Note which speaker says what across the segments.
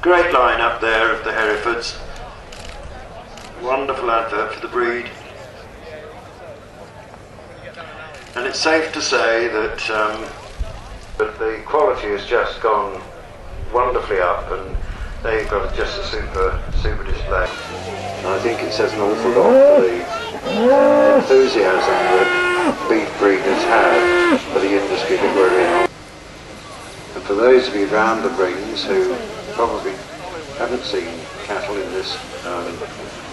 Speaker 1: Great line up there of the Herefords. Wonderful advert for the breed. And it's safe to say that the quality has just gone wonderfully up, and they've got just a super display. And I think it says an awful lot for the enthusiasm that beef breeders have for the industry that we're in. And for those of you round the rings who probably haven't seen cattle in this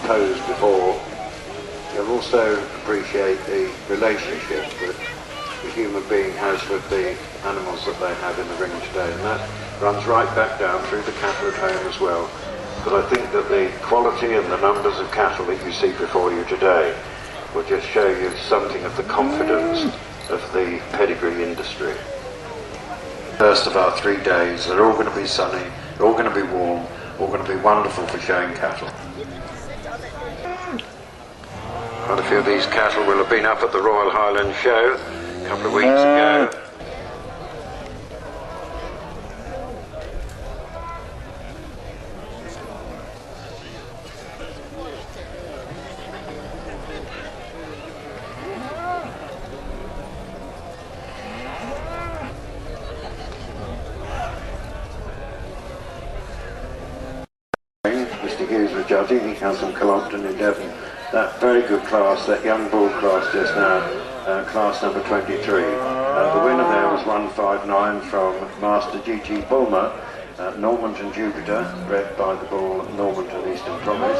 Speaker 1: pose before, you'll also appreciate the relationship that the human being has with the animals that they have in the ring today, and that runs right back down through the cattle at home as well. But I think that the quality and the numbers of cattle that you see before you today will just show you something of the confidence of the pedigree industry. First of our 3 days, they're all going to be sunny, they're all going to be warm, all going to be wonderful for showing cattle. Quite a few of these cattle will have been up at the Royal Highland Show a couple of weeks ago. Mr. Hughes was judging, he comes from Colomton in Devon. That very good class, that young bull class just now, class number 23. The winner there was 159 from Master G.G. Bulmer, Normanton Jupiter, bred by the bull Normanton Eastern Promise.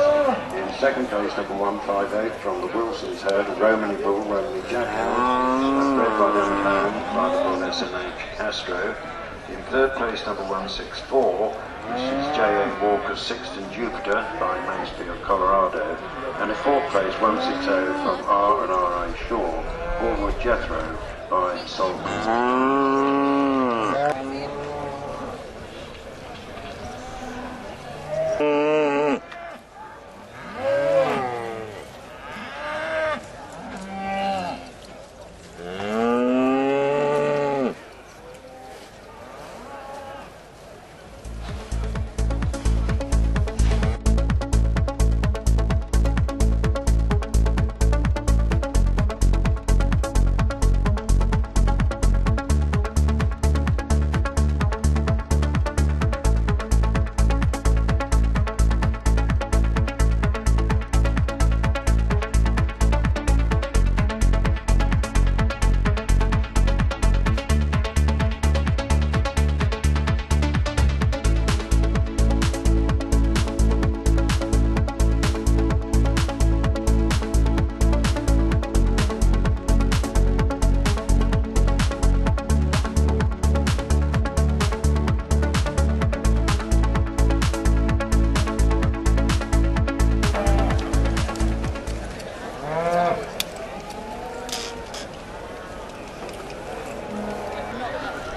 Speaker 1: In second place, number 158 from the Wilson's herd, Romany bull, Romany Jackhound, bred by them at home by the bull SMH Castro. In third place, number 164, this is J.A. Walker's Sixton Jupiter by Mansfield, Colorado. And in fourth place, 160 from R&R.A. Shaw, Allwood Jethro by Solomon.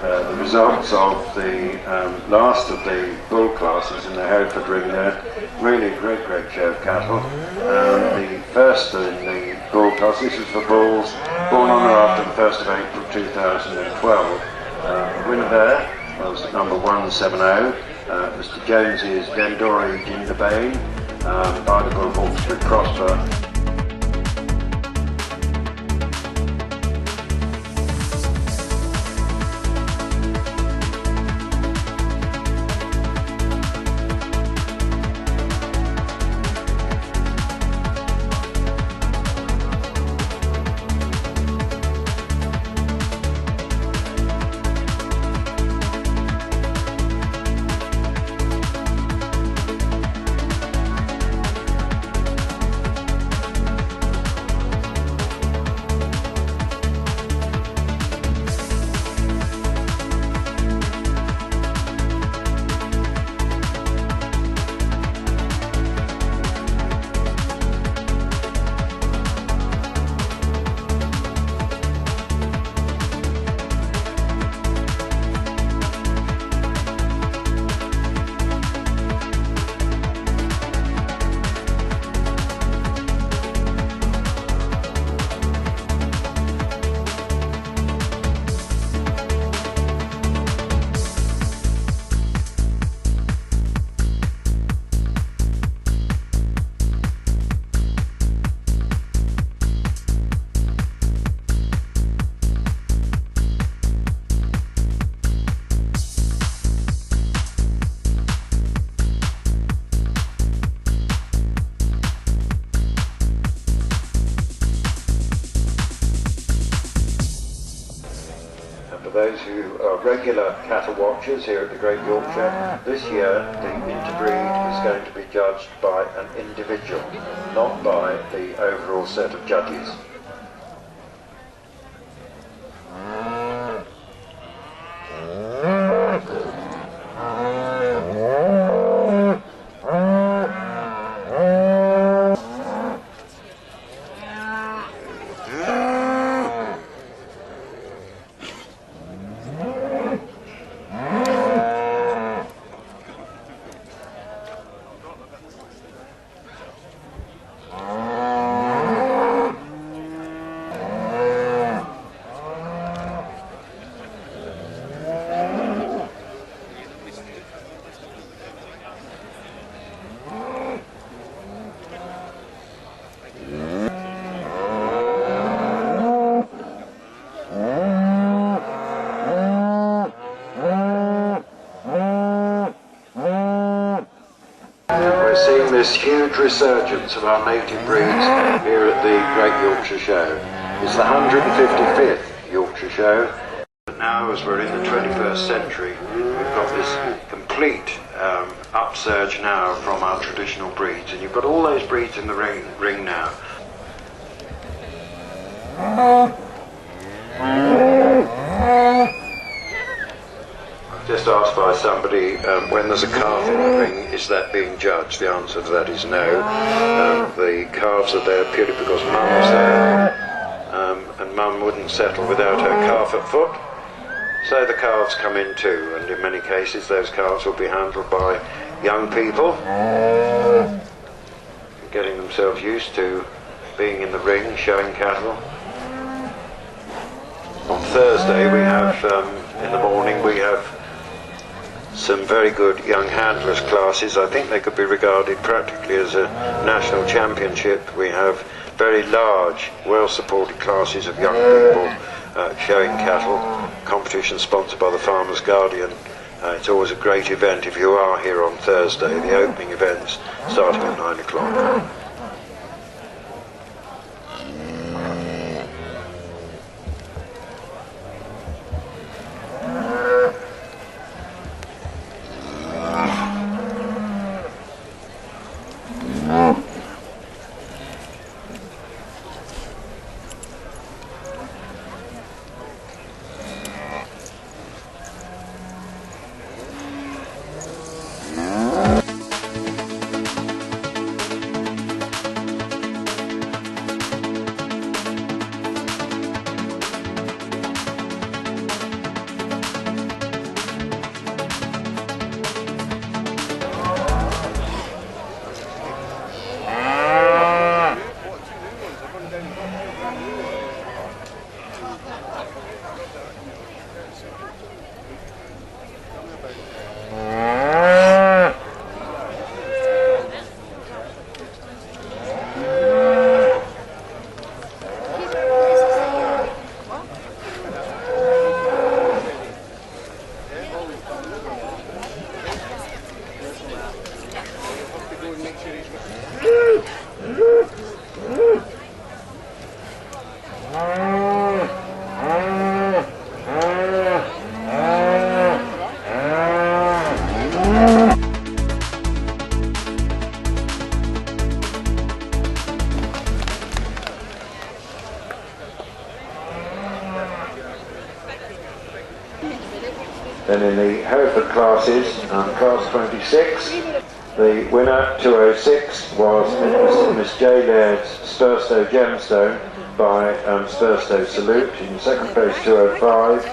Speaker 1: The results of the last of the bull classes in the Hereford ring there, really great show of cattle. The first in the bull class, this is for bulls born on or after the 1st of April 2012. The winner there was number 170, Mr. Jones's Dendori Dindabane, by the bull Hawkesbury Prosper. those who are regular cattle watchers here at the Great Yorkshire, this year the interbreed is going to be judged by an individual, not by the overall set of judges. We're seeing this huge resurgence of our native breeds here at the Great Yorkshire Show. It's the 155th Yorkshire Show. Now, as we're in the 21st century, we've got this complete upsurge now from our traditional breeds, and you've got all those breeds in the ring now. Just asked by somebody, when there's a calf in the ring, is that being judged? The answer to that is no. The calves are there purely because mum is there, and mum wouldn't settle without her calf at foot. So the calves come in too, and in many cases those calves will be handled by young people, getting themselves used to being in the ring, showing cattle. On Thursday we have, in the morning, we have some very good young handlers classes. I think they could be regarded practically as a national championship. We have very large, well-supported classes of young people showing cattle, competition sponsored by the Farmers Guardian. It's always a great event if you are here on Thursday, the opening events starting at 9 o'clock. Then in the Hereford classes, class 26, the winner 206 was Miss J. Laird's Spurstow Gemstone by Spurstow Salute. In second place 205.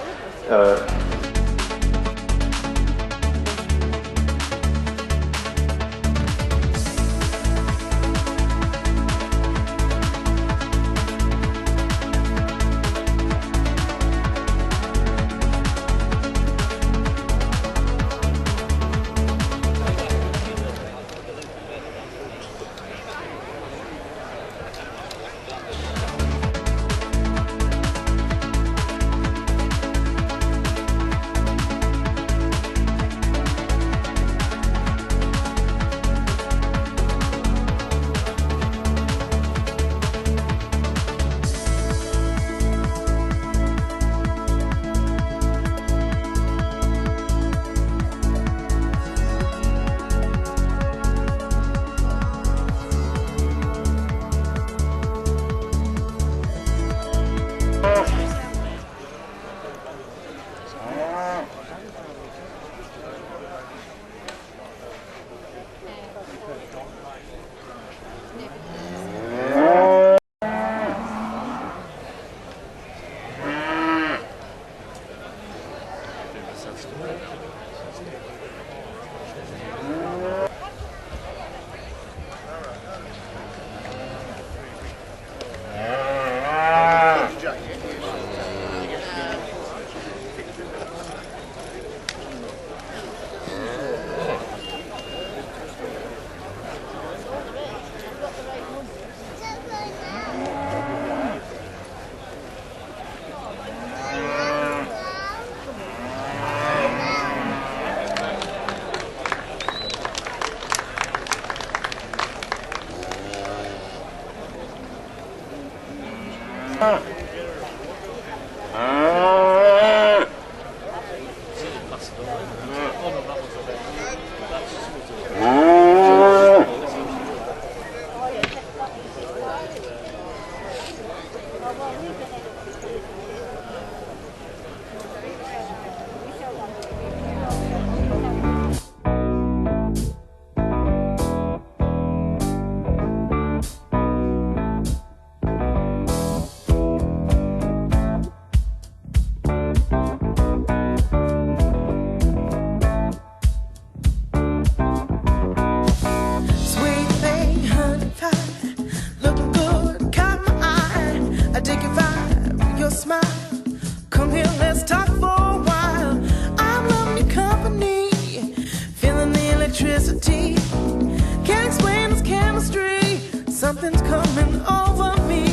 Speaker 2: Something's coming over me.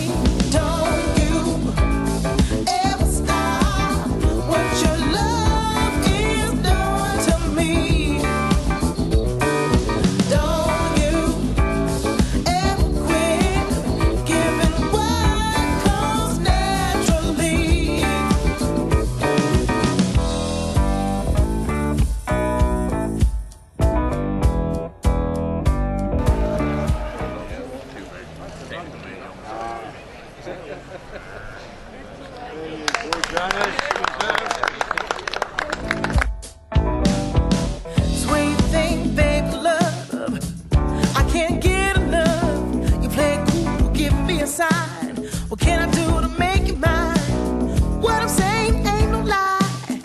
Speaker 2: Don't you ever stop what your love is doing to me. Don't you ever quit giving what comes naturally. Sweet thing, baby, love, I can't get enough. You play cool, give me a sign. What can I do to make you mine? What I'm saying ain't no lie.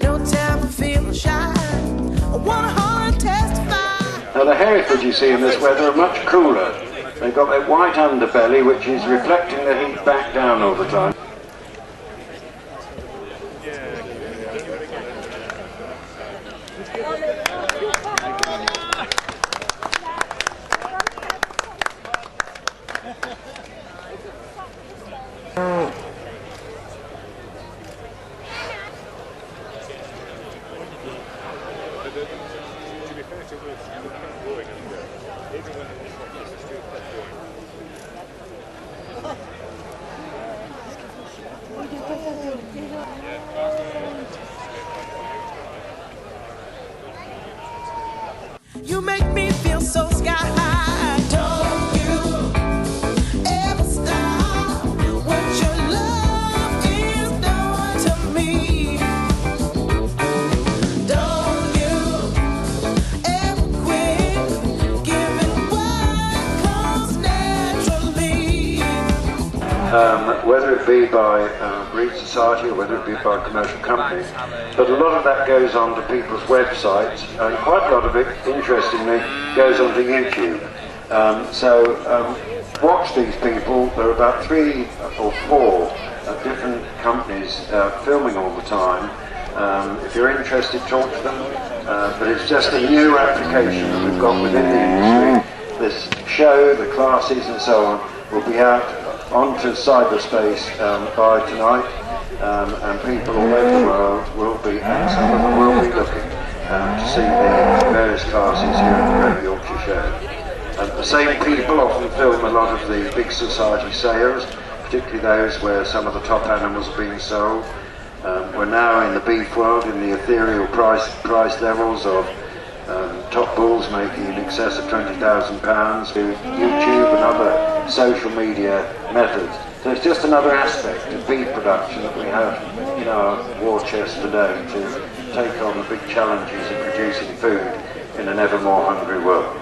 Speaker 2: No time for feeling shy. I wanna holler and testify.
Speaker 1: Now the Herefords you see in this weather are much cooler. They've got that white underbelly which is reflecting the heat back down all the time.
Speaker 2: You make me feel so sky high. Don't you ever stop what your love is doing to me. Don't you ever quit giving what comes naturally.
Speaker 1: Whether it be by Breed Society or whether it be by commercial companies, but a lot of that goes onto people's websites, and quite a lot of it, interestingly, goes onto YouTube. Watch these people. There are about 3 or 4 different companies filming all the time. If you're interested, talk to them. But it's just a new application that we've got within the industry. This show, the classes and so on, will be out onto cyberspace by tonight, and people all over the world will be, and some of them will be looking to see the various classes here at the Great Yorkshire Show. The same people often film a lot of the big society sales, particularly those where some of the top animals are being sold. We're now in the beef world, in the ethereal price levels of top bulls making in excess of £20,000 to YouTube and other social media methods. So it's just another aspect of beef production that we have in our war chest today to take on the big challenges of producing food in an ever more hungry world.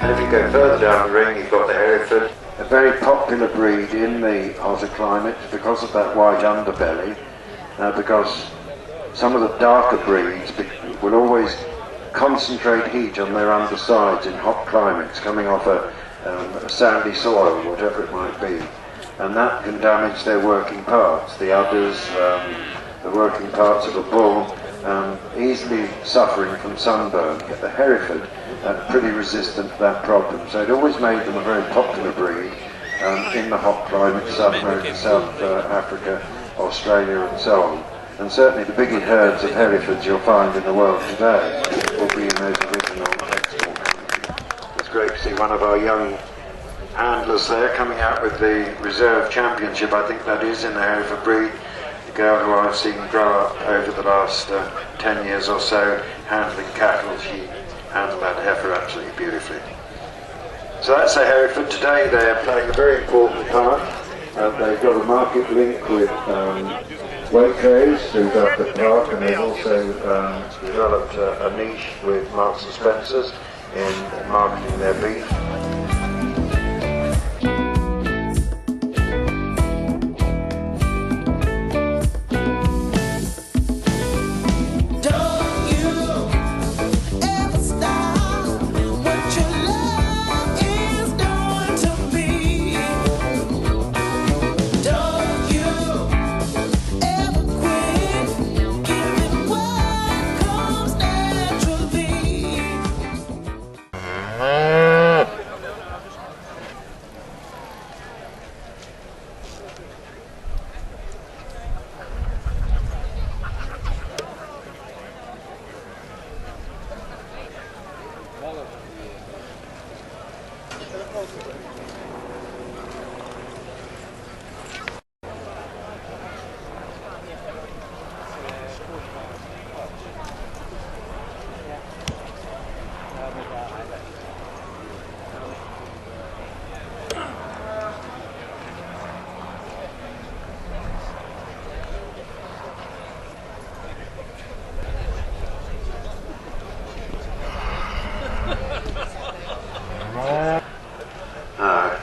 Speaker 1: And if you go further down the ring, you've got the Hereford, a very popular breed in the hotter climates because of that white underbelly, because some of the darker breeds will always concentrate heat on their undersides in hot climates, coming off a sandy soil, whatever it might be, and that can damage their working parts, the udders, the working parts of a bull, easily suffering from sunburn. Yet the Hereford pretty resistant to that problem, so it always made them a very popular breed in the hot climates, South America, South Africa, Australia and so on. And certainly the biggest herds of Herefords you'll find in the world today will be in those original export countries. It's great to see one of our young handlers there coming out with the reserve championship. I think that is in the Hereford breed. The girl who I've seen grow up over the last 10 years or so handling cattle. She handled that heifer absolutely beautifully. So that's the Hereford today. They're playing a very important part. They've got a market link with Waitrose, who's up at Park, and they've also developed a niche with Marks and Spencer's in marketing their beef.
Speaker 2: Don't you ever stop what you love.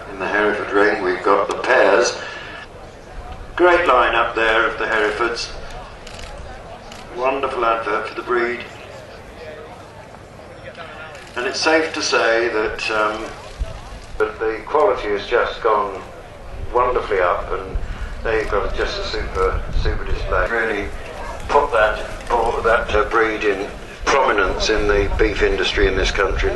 Speaker 1: In the Hereford ring we've got the pairs. Great line up there of the Herefords. Wonderful advert for the breed. And it's safe to say that, that the quality has just gone wonderfully up, and there you've got just a super display. Really put that breed in prominence in the beef industry in this country.